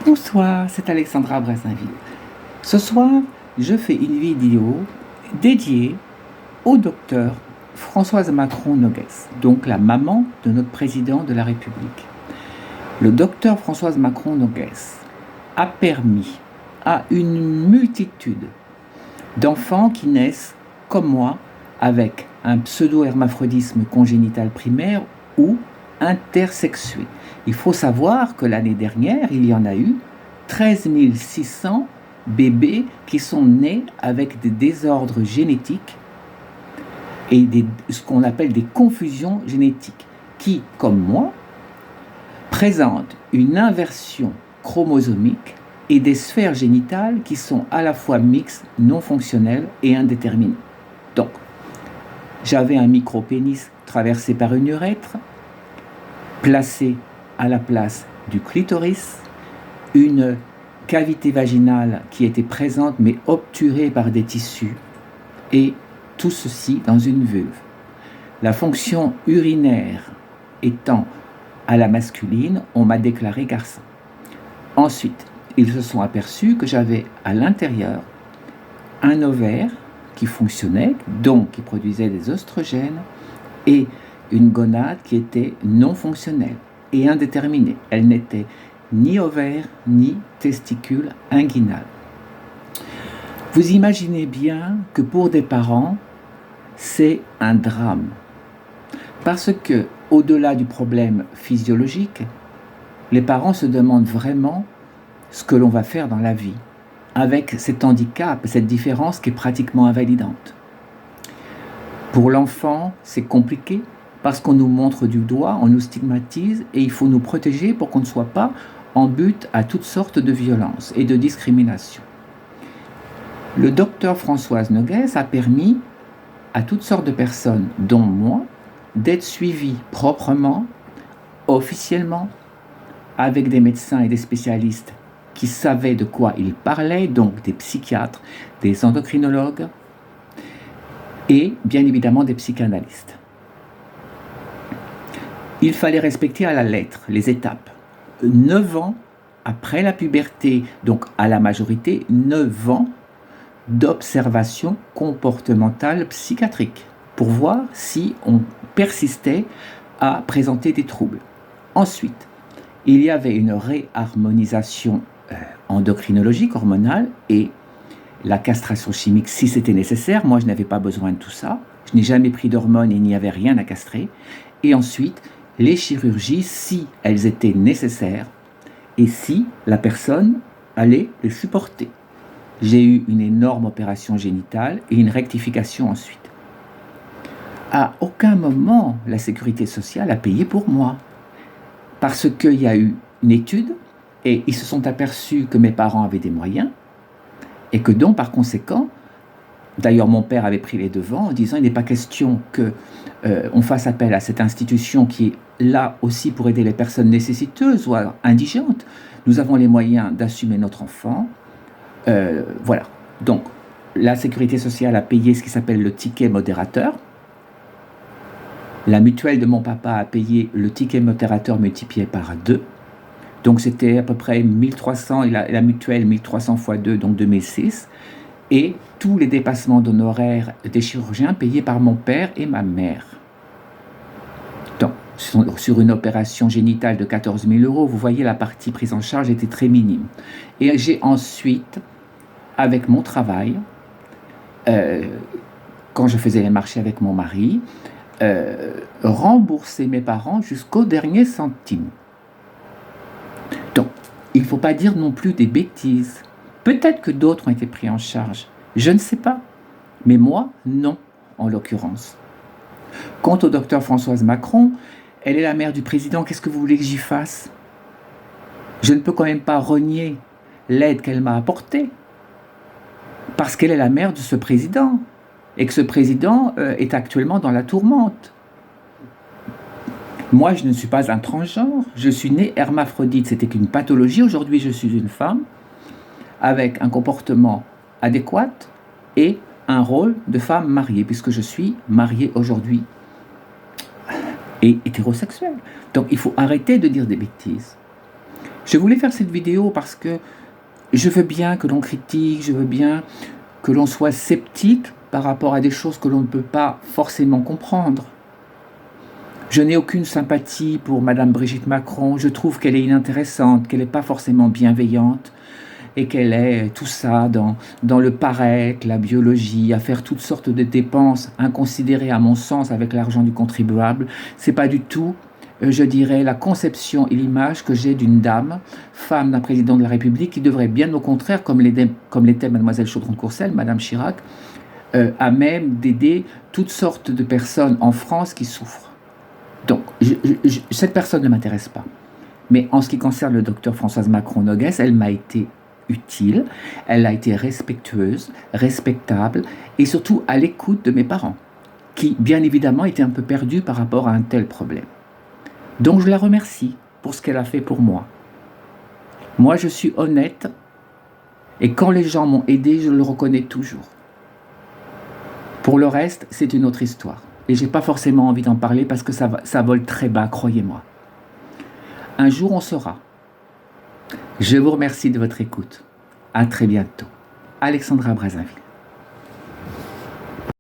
Bonsoir, c'est Alexandra Brassinville. Ce soir, je fais une vidéo dédiée au docteur Françoise Macron-Noguès, donc la maman de notre président de la République. Le docteur Françoise Macron-Noguès a permis à une multitude d'enfants qui naissent comme moi avec un pseudo-hermaphrodisme congénital primaire ou intersexué. Il faut savoir que l'année dernière, il y en a eu 13 600 bébés qui sont nés avec des désordres génétiques et ce qu'on appelle des confusions génétiques, qui, comme moi, présentent une inversion chromosomique et des sphères génitales qui sont à la fois mixtes, non fonctionnelles et indéterminées. Donc, j'avais un micro-pénis traversé par une urètre, placé à la place du clitoris, une cavité vaginale qui était présente mais obturée par des tissus, et tout ceci dans une vulve. La fonction urinaire étant à la masculine, on m'a déclaré garçon. Ensuite, ils se sont aperçus que j'avais à l'intérieur un ovaire qui fonctionnait, donc qui produisait des oestrogènes, et une gonade qui était non fonctionnelle et indéterminée. Elle n'était ni ovaire ni testicule inguinal. Vous imaginez bien que pour des parents, c'est un drame. Parce que, au-delà du problème physiologique, les parents se demandent vraiment ce que l'on va faire dans la vie, avec cet handicap, cette différence qui est pratiquement invalidante. Pour l'enfant, c'est compliqué, parce qu'on nous montre du doigt, on nous stigmatise, et il faut nous protéger pour qu'on ne soit pas en but à toutes sortes de violences et de discriminations. Le docteur Françoise Noguès a permis à toutes sortes de personnes, dont moi, d'être suivies proprement, officiellement, avec des médecins et des spécialistes qui savaient de quoi ils parlaient, donc des psychiatres, des endocrinologues et bien évidemment des psychanalystes. Il fallait respecter à la lettre les étapes. 9 ans après la puberté, donc à la majorité, 9 ans d'observation comportementale psychiatrique pour voir si on persistait à présenter des troubles. Ensuite, il y avait une réharmonisation endocrinologique, hormonale, et la castration chimique si c'était nécessaire. Moi, je n'avais pas besoin de tout ça. Je n'ai jamais pris d'hormones et il n'y avait rien à castrer. Et ensuite, les chirurgies si elles étaient nécessaires et si la personne allait les supporter. J'ai eu une énorme opération génitale et une rectification ensuite. À aucun moment, la sécurité sociale a payé pour moi. Parce qu'il y a eu une étude et ils se sont aperçus que mes parents avaient des moyens et que donc, par conséquent, d'ailleurs, mon père avait pris les devants en disant il n'est pas question qu'on fasse appel à cette institution qui est là aussi pour aider les personnes nécessiteuses ou indigentes. Nous avons les moyens d'assumer notre enfant. Voilà. Donc, la sécurité sociale a payé ce qui s'appelle le ticket modérateur. La mutuelle de mon papa a payé le ticket modérateur multiplié par 2. Donc, c'était à peu près 1300, et la mutuelle 1300 fois 2, donc 2006. Et tous les dépassements d'honoraires des chirurgiens payés par mon père et ma mère. Donc, sur une opération génitale de 14 000 €, vous voyez, la partie prise en charge était très minime. Et j'ai ensuite, avec mon travail, quand je faisais les marchés avec mon mari, remboursé mes parents jusqu'au dernier centime. Donc, il ne faut pas dire non plus des bêtises. Peut-être que d'autres ont été pris en charge. Je ne sais pas. Mais moi, non, en l'occurrence. Quant au docteur Françoise Macron, elle est la mère du président. Qu'est-ce que vous voulez que j'y fasse? Je ne peux quand même pas renier l'aide qu'elle m'a apportée. Parce qu'elle est la mère de ce président. Et que ce président est actuellement dans la tourmente. Moi, je ne suis pas un transgenre. Je suis né hermaphrodite. C'était qu'une pathologie. Aujourd'hui, je suis une femme avec un comportement adéquat et un rôle de femme mariée, puisque je suis mariée aujourd'hui et hétérosexuelle. Donc il faut arrêter de dire des bêtises. Je voulais faire cette vidéo parce que je veux bien que l'on critique, je veux bien que l'on soit sceptique par rapport à des choses que l'on ne peut pas forcément comprendre. Je n'ai aucune sympathie pour Madame Brigitte Macron, je trouve qu'elle est inintéressante, qu'elle n'est pas forcément bienveillante, et qu'elle est tout ça dans le paraître, la biologie, à faire toutes sortes de dépenses inconsidérées à mon sens avec l'argent du contribuable. C'est pas du tout, je dirais, la conception et l'image que j'ai d'une dame, femme d'un président de la République, qui devrait bien au contraire, comme l'était Mademoiselle Chaudron-Courcelles, Madame Chirac, à même d'aider toutes sortes de personnes en France qui souffrent. Donc, cette personne ne m'intéresse pas. Mais en ce qui concerne le docteur Françoise Macron-Noguès, elle m'a été utile, elle a été respectueuse, respectable et surtout à l'écoute de mes parents, qui bien évidemment étaient un peu perdus par rapport à un tel problème. Donc je la remercie pour ce qu'elle a fait pour moi. Moi je suis honnête et quand les gens m'ont aidé, je le reconnais toujours. Pour le reste, c'est une autre histoire. Et j'ai pas forcément envie d'en parler parce que ça vole très bas, croyez-moi. Un jour on saura. Je vous remercie de votre écoute. À très bientôt. Alexandra Brazzaville.